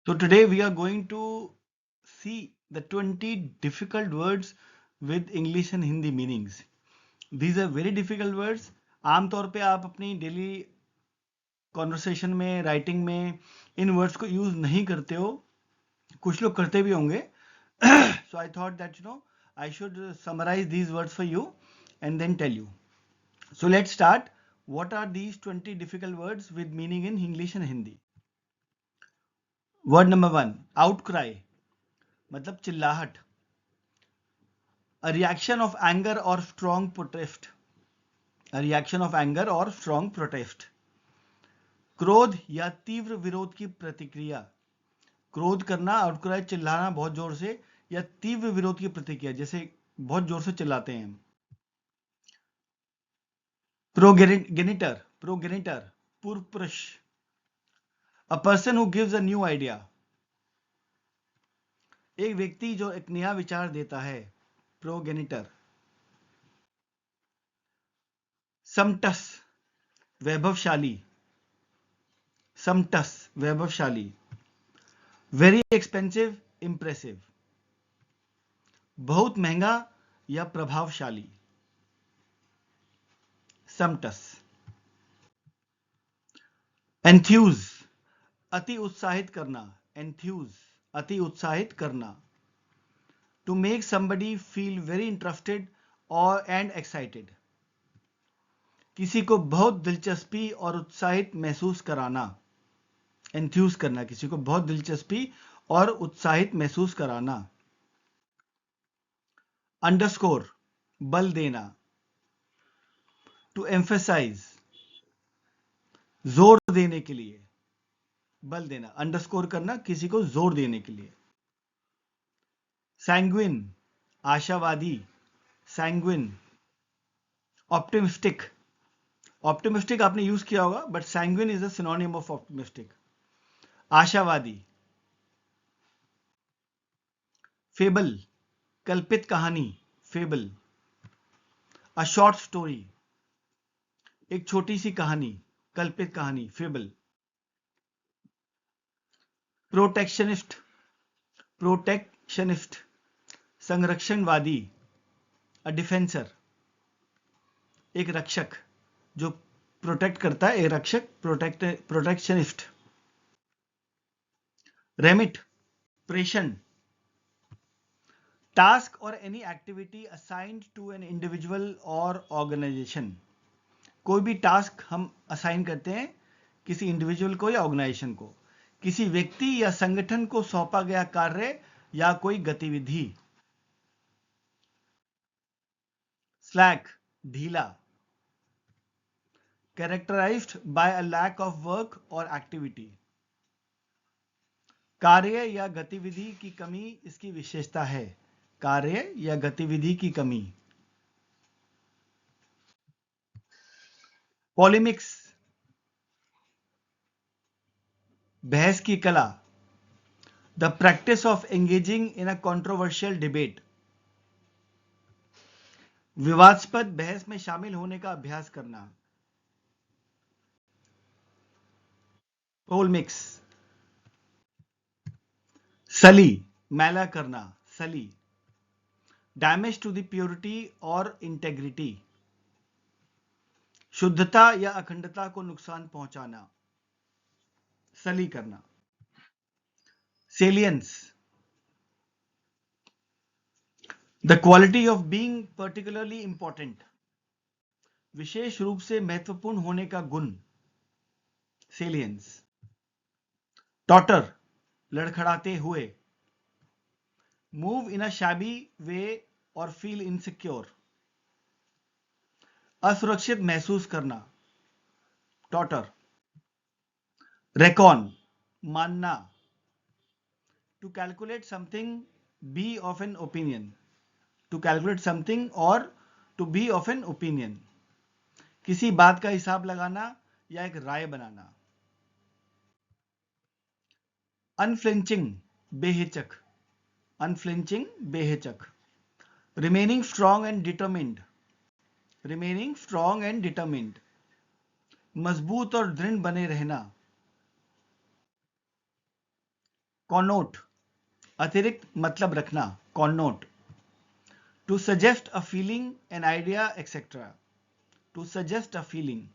So today we are going to see the 20 difficult words with English and Hindi meanings. These are very difficult words. आमतौर पे आप अपनी daily conversation में, writing में इन words को use नहीं करते हो. कुछ लोग करते भी होंगे. So I thought that I should summarize these words for you and then tell you. So let's start. What are these 20 difficult words with meaning in English and Hindi? Word number 1, outcry, मतलब चिल्लाहट. A reaction of anger or strong protest. A reaction of anger or strong protest. क्रोध या तीव्र विरोध की प्रतिक्रिया. क्रोध करना, आउटक्राई, चिल्लाना बहुत जोर से, या तीव्र विरोध की प्रतिक्रिया, जैसे बहुत जोर से चिल्लाते हैं. प्रोगेनिटर, प्रोगेनिटर, पूर्व पुरुष. A person who gives a new idea. एक व्यक्ति जो एक नया विचार देता है. प्रोगेनिटर. समटस, वैभवशाली. समटस, वैभवशाली. Very expensive, impressive. बहुत महंगा या प्रभावशाली. समटस. एंथ्यूज, अति उत्साहित करना. एंथ्यूज, अति उत्साहित करना. To make somebody feel very interested और एंड एक्साइटेड. किसी को बहुत दिलचस्पी और उत्साहित महसूस कराना. एंथ्यूज करना, किसी को बहुत दिलचस्पी और उत्साहित महसूस कराना. अंडरस्कोर, बल देना. टू एम्फेसाइज, जोर देने के लिए, बल देना. अंडरस्कोर करना, किसी को जोर देने के लिए. सैंग्विन, आशावादी. सैंग्विन. ऑप्टिमिस्टिक. ऑप्टिमिस्टिक आपने यूज किया होगा, but sanguine is a synonym of optimistic. आशावादी. फेबल, कल्पित कहानी. फेबल. अ शॉर्ट स्टोरी, एक छोटी सी कहानी, कल्पित कहानी. फेबल. प्रोटेक्शनिस्ट, प्रोटेक्शनिस्ट, संरक्षणवादी. अ डिफेंसर, एक रक्षक जो प्रोटेक्ट करता है, एक रक्षक. प्रोटेक्शनिस्ट. रेमिट, प्रेषण. Task or any activity assigned to an individual or organization. कोई भी टास्क हम असाइन करते हैं किसी इंडिविजुअल को या ऑर्गेनाइजेशन को. किसी व्यक्ति या संगठन को सौंपा गया कार्य या कोई गतिविधि. स्लैक, ढीला. Characterised by a lack of work or activity. कार्य या गतिविधि की कमी इसकी विशेषता है. कार्य या गतिविधि की कमी. पॉलिमिक्स, बहस की कला. The practice of engaging in a controversial debate. विवादास्पद बहस में शामिल होने का अभ्यास करना. पॉलिमिक्स. सली, मैला करना. Sully. Damage to the purity or integrity. शुद्धता या अखंडता को नुकसान पहुंचाना. सली करना. Salience, the quality of being particularly important. विशेष रूप से महत्वपूर्ण होने का गुण. सेलियंस. टॉटर, लड़खड़ाते हुए. मूव इन अ शैबी वे और फील इनसिक्योर. असुरक्षित महसूस करना. टॉटर. रेकॉन, मानना. To calculate something, be of an opinion. To calculate something or to be of an opinion. किसी बात का हिसाब लगाना या एक राय बनाना. अनफ्लिंचिंग, बेहिचक. अनफ्लिंचिंग, बेहिचक. Remaining strong and determined. Remaining strong and determined. मजबूत और दृढ़ बने रहना. कॉनोट, अतिरिक्त मतलब रखना, connote. To suggest a feeling, an idea, etcetera. To suggest a feeling,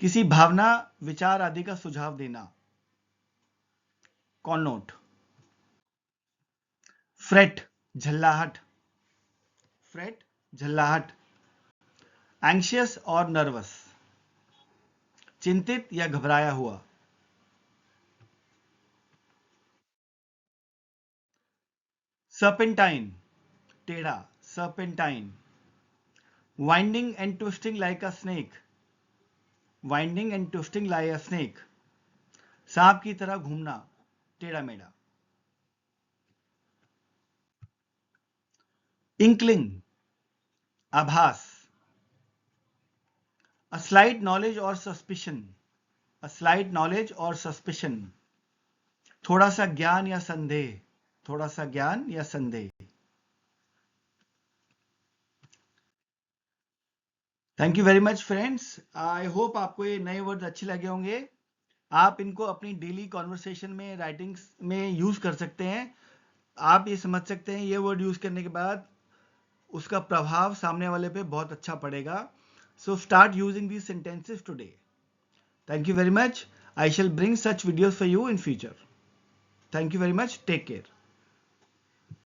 किसी भावना, विचार आदि का सुझाव देना, कॉनोट। फ्रेट, झल्लाहट, फ्रेट, झल्लाहट। एंशियस और नर्वस, चिंतित या घबराया हुआ। सर्पेंटाइन, टेढ़ा, serpentine. Winding and twisting like a snake, winding and twisting like a snake. सांप की तरह घूमना, टेढ़ा मेढ़ा। इंकलिंग, आभास। A slight knowledge or suspicion, a slight knowledge or suspicion. थोड़ा सा ज्ञान या संदेह, थोड़ा सा ज्ञान या संदेह। Thank you very much friends. I hope आपको ये नए वर्ड्स अच्छे लगे होंगे। आप इनको अपनी डेली कॉन्वर्सेशन में, राइटिंग्स में यूज कर सकते हैं। आप ये समझ सकते हैं ये वर्ड यूज करने के बाद उसका प्रभाव सामने वाले पे बहुत अच्छा पड़ेगा। So start using these sentences today. Thank you very much. I shall bring such videos for you in future. Thank you very much. Take care.